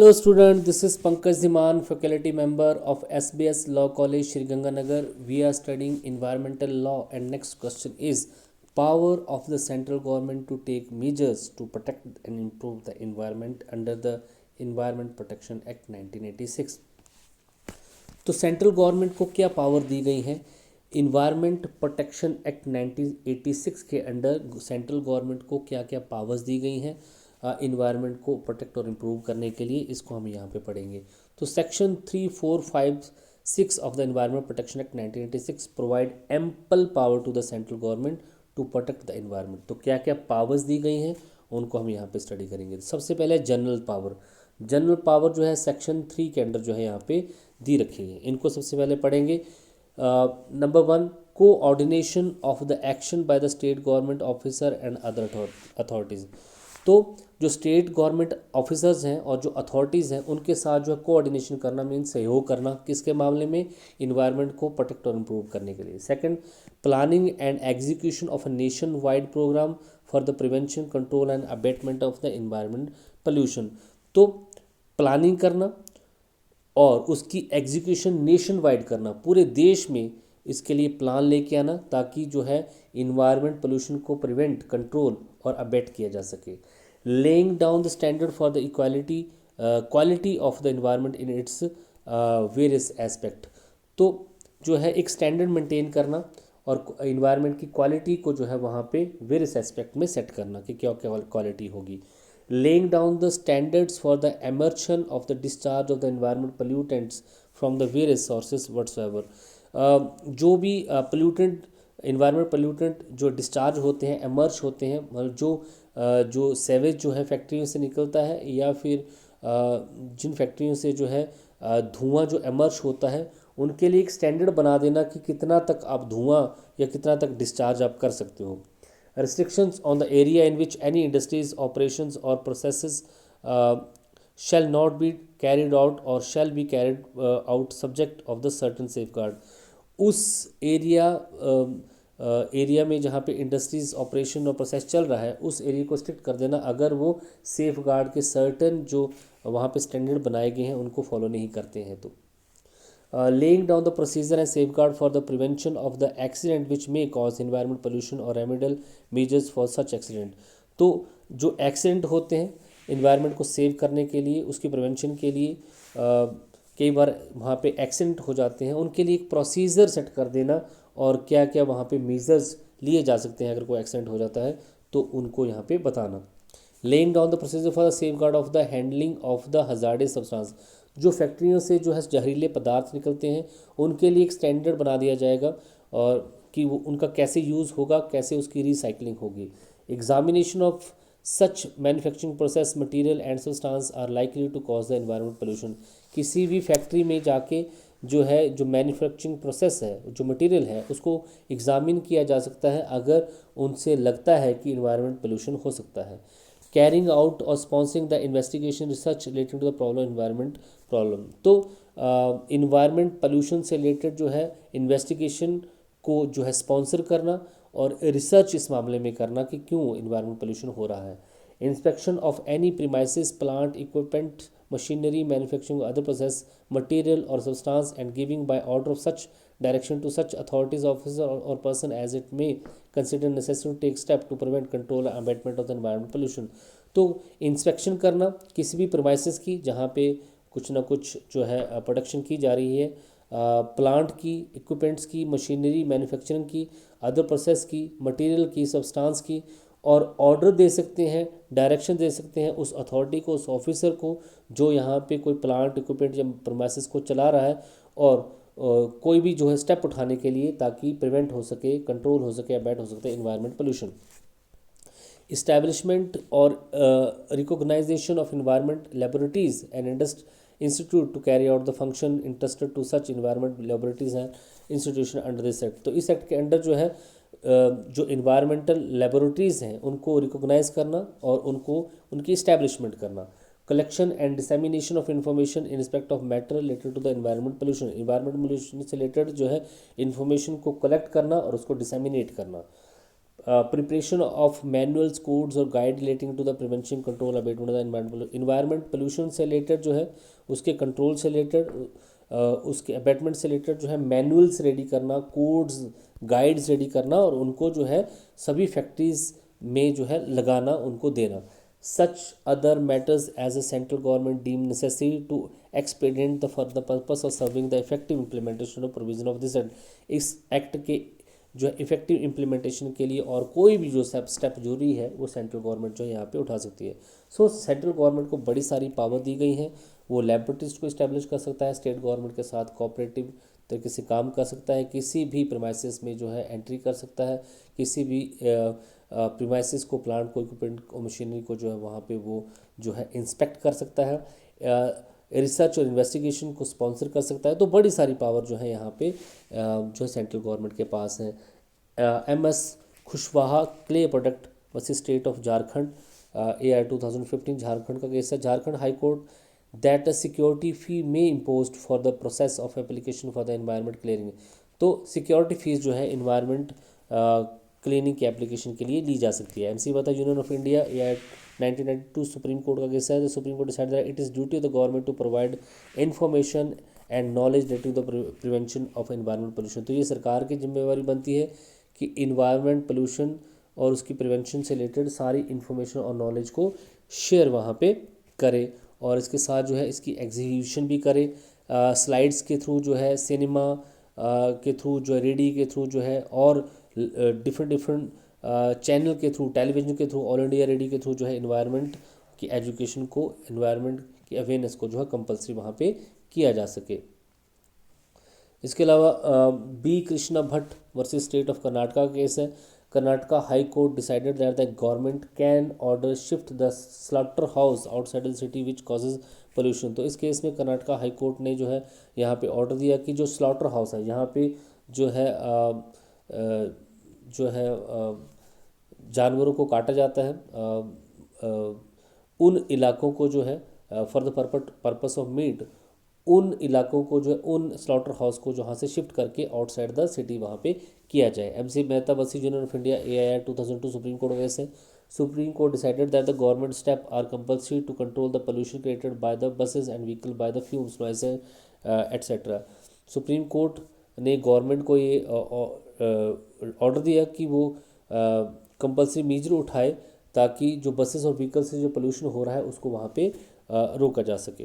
Hello student, this is Pankaj Dhiman, faculty member of SBS Law College, Shri Ganganagar. We are studying environmental law and next question is power of the central government to take measures to protect and improve the environment under the Environment Protection Act 1986. तो central government को क्या power दी गई है? Environment protection act 1986 के under central government को क्या क्या powers दी गई हैं इन्वायरमेंट को प्रोटेक्ट और इम्प्रूव करने के लिए, इसको हम यहाँ पे पढ़ेंगे। तो section 3, 4, 5, 6 of the environment protection act 1986 provide ample power to the central government to protect the environment. तो क्या क्या पावर्स दी गई हैं उनको हम यहाँ पे स्टडी करेंगे। सबसे पहले जनरल पावर। जनरल पावर जो है सेक्शन 3 के अंडर जो है यहाँ पे दी रखी है, इनको सबसे पहले पढ़ेंगे। Number 1, coordination of the action by the state government officer and other authorities. तो जो स्टेट गवर्नमेंट ऑफिसर्स हैं और जो अथॉरिटीज़ हैं उनके साथ जो है कोऑर्डिनेशन करना, मीन सहयोग करना, किसके मामले में? इन्वायरमेंट को प्रोटेक्ट और इम्प्रूव करने के लिए। Second, planning and execution of a nation wide program for the prevention, control and abatement of the environment pollution. तो प्लानिंग करना और उसकी एग्जीक्यूशन नेशन वाइड करना, पूरे देश में इसके लिए प्लान लेके आना ताकि जो है इन्वायरमेंट पोल्यूशन को प्रिवेंट, कंट्रोल और अबेट किया जा सके। Laying down the standard for the quality of the environment in its various aspect. तो जो है एक स्टैंडर्ड मेंटेन करना और इन्वायरमेंट की क्वालिटी को जो है वहाँ पे वेरियस एस्पेक्ट में सेट करना कि क्या क्या क्वालिटी होगी। laying down the standards for the emission of the discharge of the environment pollutants from the various sources whatsoever। जो भी पोल्यूटेंट, इन्वायरमेंट पोल्यूटेंट जो डिस्चार्ज होते हैं, एमर्ज होते हैं, जो सेवेज जो है फैक्ट्रियों से निकलता है या फिर जिन फैक्ट्रियों से जो है धुआं जो एमर्ज होता है, उनके लिए एक स्टैंडर्ड बना देना कि कितना तक आप धुआं या कितना तक डिस्चार्ज आप कर सकते हो। Restrictions on the area in which any industries, operations or processes shall not be carried out or shall be carried out subject of the certain safeguard। उस एरिया में जहाँ पे इंडस्ट्रीज, ऑपरेशन और प्रोसेस चल रहा है, उस एरिया को स्ट्रिक्ट कर देना अगर वो सेफ गार्ड के सर्टन जो वहाँ पे स्टैंडर्ड बनाए गए हैं उनको फॉलो नहीं करते हैं। तो laying down the procedure and safeguard for the prevention of the accident which may cause environment pollution or remedial measures for such accident। तो जो एक्सीडेंट होते हैं इन्वायरमेंट को सेव करने के लिए, उसकी प्रिवेंशन के लिए कई बार वहाँ पे एक्सीडेंट हो जाते हैं, उनके लिए एक प्रोसीजर सेट कर देना और क्या क्या वहाँ पे मेजर्स लिए जा सकते हैं अगर कोई एक्सीडेंट हो जाता है तो उनको यहाँ पे बताना। Laying down the procedure for the safe guard of the handling of the hazardous substance. जो फैक्ट्रियों से जो है जहरीले पदार्थ निकलते हैं उनके लिए एक स्टैंडर्ड बना दिया जाएगा और कि वो उनका कैसे यूज़ होगा, कैसे उसकी रिसाइकलिंग होगी। Examination of such manufacturing process material and substance are likely to cause the environment pollution. किसी भी फैक्ट्री में जाके जो है जो मैन्युफैक्चरिंग प्रोसेस है, जो मटेरियल है, उसको एग्जामिन किया जा सकता है अगर उनसे लगता है कि इन्वायरमेंट पोल्यूशन हो सकता है। कैरिंग आउट और sponsoring the investigation research related to the problem environment problem. तो इन्वायरमेंट पोल्यूशन से रिलेटेड जो है इन्वेस्टिगेशन को जो है स्पॉन्सर करना और रिसर्च इस मामले में करना कि क्यों इन्वायरमेंट पोल्यूशन हो रहा है। Inspection of any premises, plant, equipment, machinery, manufacturing or other process, material or substance and giving by order of such direction to such authorities, officer or person as it may consider necessary to take step to prevent, control and abatement of the environment pollution। तो inspection करना किसी भी premises की जहाँ पे कुछ ना कुछ जो है प्रोडक्शन की जा रही है, प्लांट की, इक्विपमेंट्स की, मशीनरी, मैन्युफैक्चरिंग की, अदर प्रोसेस की, मटेरियल की, सब्सटेंस की, और ऑर्डर दे सकते हैं, डायरेक्शन दे सकते हैं उस अथॉरिटी को, उस ऑफिसर को जो यहाँ पे कोई प्लांट, इक्विपमेंट या प्रीमाइसेस को चला रहा है और कोई भी जो है स्टेप उठाने के लिए ताकि प्रिवेंट हो सके, कंट्रोल हो सके, अबैट हो सकते इन्वायरमेंट पोल्यूशन। इस्टेब्लिशमेंट और recognisation of environment laboratories and institute to carry out the function interested to such environment laboratories and institution under this act. तो इस एक्ट के अंडर जो है जो इन्वायरमेंटल लेबोरेटरीज़ हैं उनको रिकॉग्नाइज करना और उनको उनकी इस्टेब्लिशमेंट करना। Collection and dissemination of information in respect of matter related to the environment pollution. Environment pollution से रिलेटेड जो है इन्फॉर्मेशन को कलेक्ट करना और उसको डिसेमिनेट करना। प्रिपरेशन ऑफ मैनुअल्स कोड्स और guide relating to the prevention control abatement of the environment pollution से रिलेटेड जो है उसके कंट्रोल से रिलेटेड उसके अबेटमेंट से रिलेटेड जो है मैनुअल्स रेडी करना, कोड्स गाइड्स रेडी करना और उनको जो है सभी फैक्ट्रीज में जो है लगाना, उनको देना. Such other matters as a central government deemed necessary to expedite for the purpose of serving the effective implementation of provision of this act. इस एक्ट के जो है इफेक्टिव इम्प्लीमेंटेशन के लिए और कोई भी जो स्टेप जरूरी है वो सेंट्रल गवर्नमेंट जो है यहाँ पे उठा सकती है. सो सेंट्रल गवर्नमेंट को बड़ी सारी पावर दी गई हैं. वो लेबोरेटरीज को इस्टेब्लिश कर सकता है, स्टेट गवर्नमेंट के साथ कोऑपरेटिव तरीके से काम कर सकता है, किसी भी प्रीमाइसेस में जो है एंट्री कर सकता है, किसी भी प्रीमाइसिस को, प्लांट को, इक्विपमेंट को, मशीनरी को जो है वहाँ पे वो जो है इंस्पेक्ट कर सकता है, रिसर्च और इन्वेस्टिगेशन को स्पॉन्सर कर सकता है. तो बड़ी सारी पावर जो है यहाँ पे जो है सेंट्रल गवर्नमेंट के पास है. MS Kushwaha clay product versus state of Jharkhand, AR 2015 Jharkhand का केस है. Jharkhand high court that a security fee may imposed for the process of application for the environment clearing. तो सिक्योरिटी फीस जो है इन्वायरमेंट क्लीनिंग की application के लिए ली जा सकती है. MC बता यूनियन ऑफ इंडिया या 1992 सुप्रीम कोर्ट का केस है. The supreme court decide that it is duty of the government to provide information and knowledge relative the prevention of environment pollution. तो ये सरकार की जिम्मेवारी बनती है कि इन्वायरमेंट पोल्यूशन और उसकी प्रिवेंशन से रिलेटेड सारी इन्फॉर्मेशन और नॉलेज को शेयर वहाँ पे करे और इसके साथ जो है इसकी एग्जीक्यूशन भी करे. स्लाइड्स के थ्रू जो है, सिनेमा के थ्रू जो है, रेडियो के थ्रू जो है और डिफरेंट चैनल के थ्रू, टेलीविज़न के थ्रू, ऑल इंडिया रेडियो के थ्रू जो है इन्वायरमेंट की एजुकेशन को, इन्वायरमेंट की अवेयरनेस को जो है कंपलसरी वहाँ पे किया जा सके. इसके अलावा B Krishna Bhatt versus state of Karnataka का केस है. Karnataka high court decided that the government can order shift the slaughter house outside the city which causes pollution. तो इस केस में कर्नाटका हाई कोर्ट ने जो है यहाँ पे ऑर्डर दिया कि जो स्लॉटर हाउस है यहाँ पे जो है जानवरों को काटा जाता है, उन इलाकों को जो है for the purpose of meat, उन इलाकों को जो है, उन स्लॉटर हाउस को जहाँ से शिफ्ट करके आउटसाइड द सिटी वहाँ पे किया जाए. MC Mehta versus union of India AIR 2002 supreme court case है. Supreme court decided that the government step are compulsory to control the pollution created by the buses and vehicle by the fumes, noise etcetera. Supreme court ने government को ये order दिया कि वो compulsory measure उठाए ताकि जो बसेस और व्हीकल से जो पोल्यूशन हो रहा है उसको वहाँ पे रोका जा सके.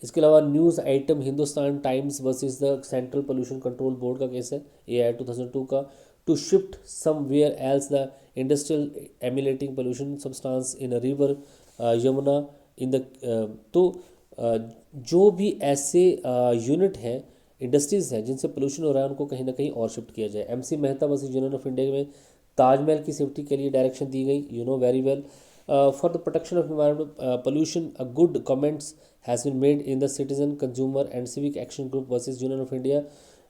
इसके अलावा news item Hindustan Times versus the central pollution control board का केस है AIR 2002 का. To shift somewhere else the industrial emitting pollution substance in a river Yamuna in the. तो जो भी ऐसे यूनिट हैं, इंडस्ट्रीज़ हैं जिनसे पोल्यूशन हो रहा है उनको कहीं ना कहीं और शिफ्ट किया जाए. MC Mehta versus union of India में ताजमहल की सेफ्टी के लिए डायरेक्शन दी गई, you know very well. For the protection of environment pollution a good comments has been made in the citizen consumer and civic action group versus union of India.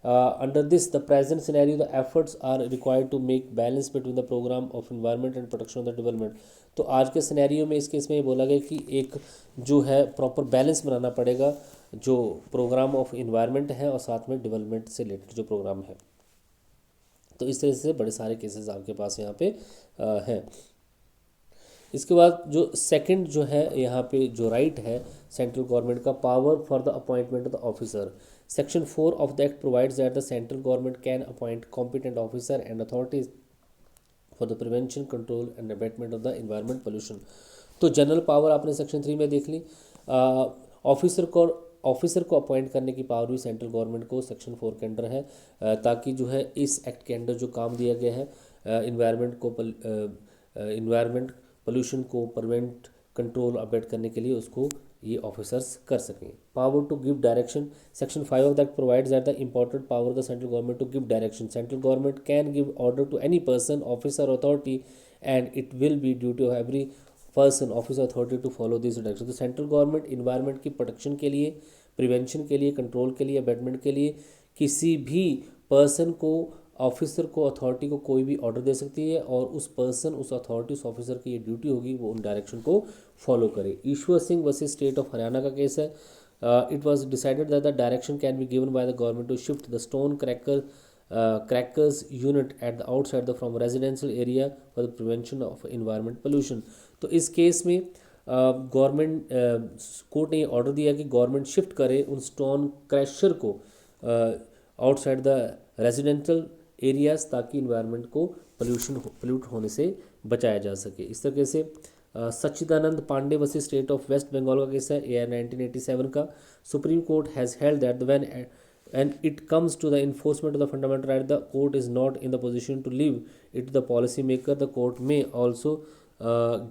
Under this, the present scenario, the efforts are required to make balance between the program of environment and protection of the development. तो आज के scenario में इस case में ये बोला गया कि एक जो है प्रॉपर बैलेंस बनाना पड़ेगा जो प्रोग्राम ऑफ इन्वायरमेंट है और साथ में डेवलपमेंट से रिलेटेड जो प्रोग्राम है. तो इस तरह से बड़े सारे केसेस आपके पास यहाँ पे हैं. इसके बाद जो सेकंड जो है यहाँ पे जो राइट है सेंट्रल गवर्नमेंट का, power for the appointment of the officer. Section 4 of the Act provides that the central government can appoint competent officer and authorities for the prevention, control and abatement of the environment pollution. तो general power आपने section 3 में देख ली. Officer को appoint करने की power भी central government को section 4 के अंडर है, ताकि जो है इस एक्ट के अंडर जो काम दिया गया है इन्वायरमेंट पोल्यूशन को प्रिवेंट, कंट्रोल, अबेट करने के लिए उसको ये ऑफिसर्स कर सकें. Power to give direction. Section 5 of that provides that the important power the central government to give direction. Central government can give order to any person, officer, authority and it will be duty of every person, officer, authority to follow this direction. तो central government environment की protection के लिए, prevention के लिए, control के लिए, abetment के लिए किसी भी पर्सन को, ऑफिसर को, अथॉरिटी को कोई भी ऑर्डर दे सकती है और उस पर्सन, उस अथॉरिटी, उस ऑफिसर की ये ड्यूटी होगी वो उन डायरेक्शन को फॉलो करे. Ishwar Singh versus state of Haryana का केस है. It was decided that the direction can be given by the government to shift the stone cracker crackers unit at the outside the from residential area for the prevention of environment pollution. तो इस case में government court ने ये order दिया कि government shift करे उन stone crusher को आउटसाइड द रेजिडेंशियल एरियाज, ताकि इन्वायरमेंट को पोल्यूट होने से बचाया जा सके। इस तरीके से Sachchidanand Pandey versus state of west Bengal का केस है, AR 1987 का। Supreme court has held that when and it comes to the enforcement of the fundamental right, the court is not in the position to leave it to the policy maker. The court may also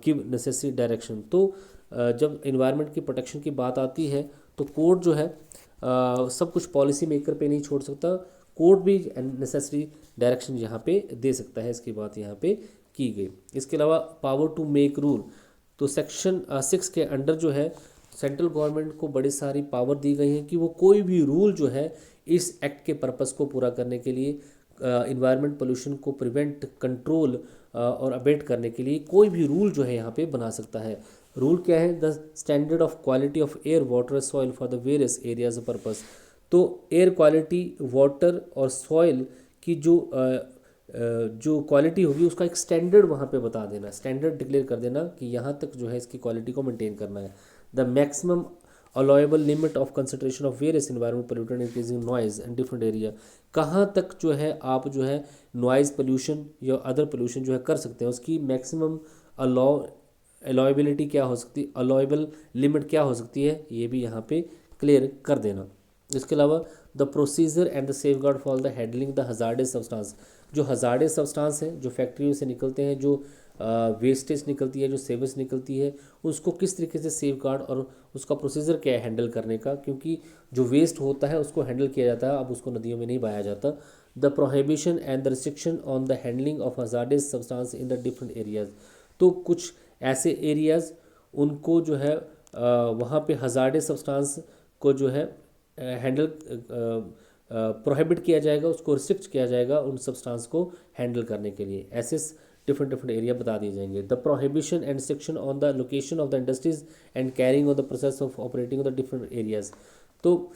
give necessary direction। तो जब environment की protection की बात आती है तो court जो है सब कुछ पॉलिसी मेकर पे नहीं छोड़ सकता, कोर्ट भी नेसेसरी डायरेक्शन यहाँ पे दे सकता है। इसकी बात यहाँ पे की गई। इसके अलावा पावर टू मेक रूल, तो सेक्शन 6 के अंडर जो है सेंट्रल गवर्नमेंट को बड़ी सारी पावर दी गई हैं कि वो कोई भी रूल जो है इस एक्ट के पर्पस को पूरा करने के लिए, इन्वायरमेंट पोल्यूशन को प्रिवेंट, कंट्रोल और अबेट करने के लिए कोई भी रूल जो है यहाँ पे बना सकता है। रूल क्या है? The standard of quality of air water soil for the various areas of purpose. तो एयर क्वालिटी, वाटर और सॉइल की जो क्वालिटी होगी उसका एक स्टैंडर्ड वहाँ पे बता देना, स्टैंडर्ड डिक्लेयर कर देना कि यहाँ तक जो है इसकी क्वालिटी को मेंटेन करना है। The maximum allowable limit of concentration of various environment pollutant increasing noise and different area, कहाँ तक जो है आप जो है नॉइज़ पोल्यूशन या अदर पोल्यूशन जो है कर सकते हैं, उसकी मैक्सिमम अलाउएबिलिटी क्या हो सकती है, अलाउएबल लिमिट क्या हो सकती है, ये भी यहाँ पे क्लियर कर देना। इसके अलावा the procedure and the safeguard for the handling the hazardous substance, जो हजार्डस सब्सटेंस हैं जो फैक्ट्रियों से निकलते हैं, जो वेस्टेज निकलती है, जो सेवेज निकलती है, उसको किस तरीके से सेफगार्ड और उसका प्रोसीजर क्या है हैंडल करने का, क्योंकि जो वेस्ट होता है उसको हैंडल किया जाता है, अब उसको नदियों में नहीं बहाया जाता। The prohibition and the restriction on the handling of hazardous substance in the different areas, तो कुछ ऐसे एरियाज उनको जो है वहाँ पे हजार्डस सब्सटेंस को जो है हैंडल प्रोहिबिट किया जाएगा, उसको रिस्ट्रिक्ट किया जाएगा उन सब्सटेंस को हैंडल करने के लिए। ऐसे डिफरेंट एरिया बता दिए जाएंगे। The prohibition and restriction on the location of the industries and carrying on the process of operating on the different areas, तो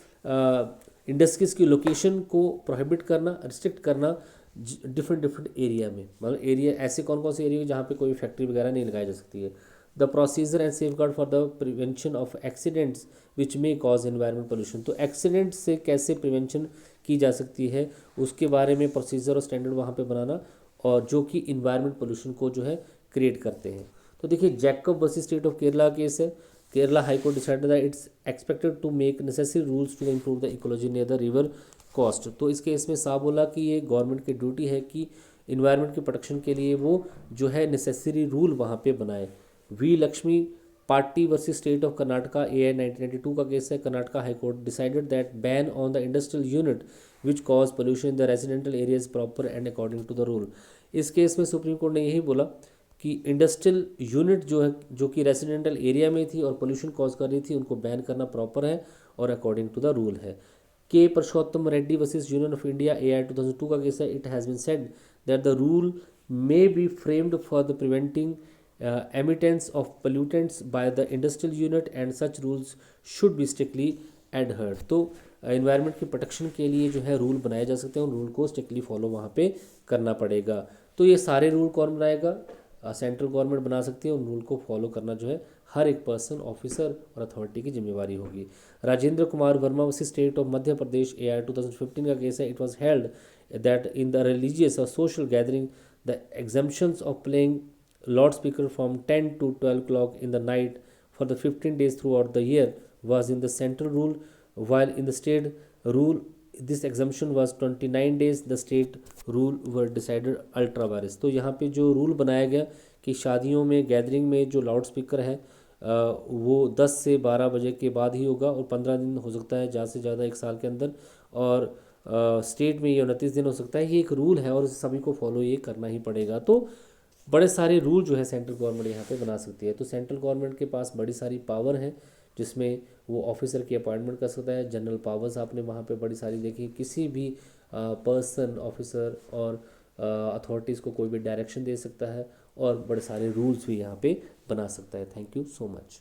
इंडस्ट्रीज की लोकेशन को प्रोहिबिट करना, रिस्ट्रिक्ट करना डिफरेंट एरिया में, मतलब एरिया ऐसे कौन कौन से एरिया जहाँ पे कोई फैक्ट्री वगैरह नहीं लगाई जा सकती है। The procedure and safeguard for the prevention of accidents which may cause environment pollution, तो एक्सीडेंट से कैसे प्रिवेंशन की जा सकती है उसके बारे में प्रोसीजर और स्टैंडर्ड वहाँ पे बनाना, और जो कि इन्वायरमेंट पोल्यूशन को जो है क्रिएट करते हैं। तो देखिए Jacob versus state of Kerala case है। Kerala high court decided that it's expected to make necessary rules to improve the ecology near the river coast, तो इस केस में साफ बोला कि ये गवर्नमेंट की ड्यूटी है कि इन्वायरमेंट के प्रोटेक्शन के लिए वो जो है नेसेसरी रूल वहाँ पे बनाए। V Lakshmi party versus state of Karnataka AR 1992 का केस है। Karnataka high court decided that ban on the industrial unit which cause pollution in the residential areas proper and according to the rule. इस case में supreme court ने यही बोला कि industrial unit जो है, जो कि रेजिडेंशियल एरिया में थी और पोल्यूशन कॉज कर रही थी, उनको बैन करना प्रॉपर है और अकॉर्डिंग टू द रूल है। K Parshottam Reddy versus union of India AR 2002 का केस है। It has been said that the rule may be framed for the preventing emittance of pollutants by the industrial unit and such rules should be strictly adhered। तो environment की protection के लिए जो है rule बनाए जा सकते हैं, उन रूल को स्ट्रिक्टली फॉलो वहाँ पे करना पड़ेगा। तो ये सारे रूल कौन बनाएगा? सेंट्रल गवर्नमेंट बना सकती है। उन रूल को फॉलो करना जो है हर एक पर्सन, ऑफिसर और अथॉरिटी की जिम्मेवारी होगी। Rajendra Kumar Verma versus state of Madhya Pradesh AR 2015 का केस है। It was held that in the religious और social gathering the exemptions of playing loudspeaker from 10 to 12 o'clock in the night for the 15 days throughout the year was in the central rule, while in the state rule this exemption was 29 days। the state rule were decided ultra vires। तो यहाँ पे जो rule बनाया गया कि शादियों में, gathering में जो लाउड स्पीकर है वो 10 से 12 बजे के बाद ही होगा, और 15 दिन हो सकता है ज़्यादा से ज़्यादा एक साल के अंदर, और स्टेट में ये 29 दिन हो सकता है। ये एक रूल है और सभी को फॉलो ये करना ही पड़ेगा। तो बड़े सारे रूल जो है सेंट्रल गवर्नमेंट यहाँ पे बना सकती है। तो सेंट्रल गवर्नमेंट के पास बड़ी सारी पावर है, जिसमें वो ऑफिसर की अपॉइंटमेंट कर सकता है। जनरल पावर्स आपने वहाँ पे बड़ी सारी देखी, किसी भी पर्सन, ऑफिसर और अथॉरिटीज़ को कोई भी डायरेक्शन दे सकता है, और बड़े सारे रूल्स भी यहाँ पे बना सकता है। Thank you so much.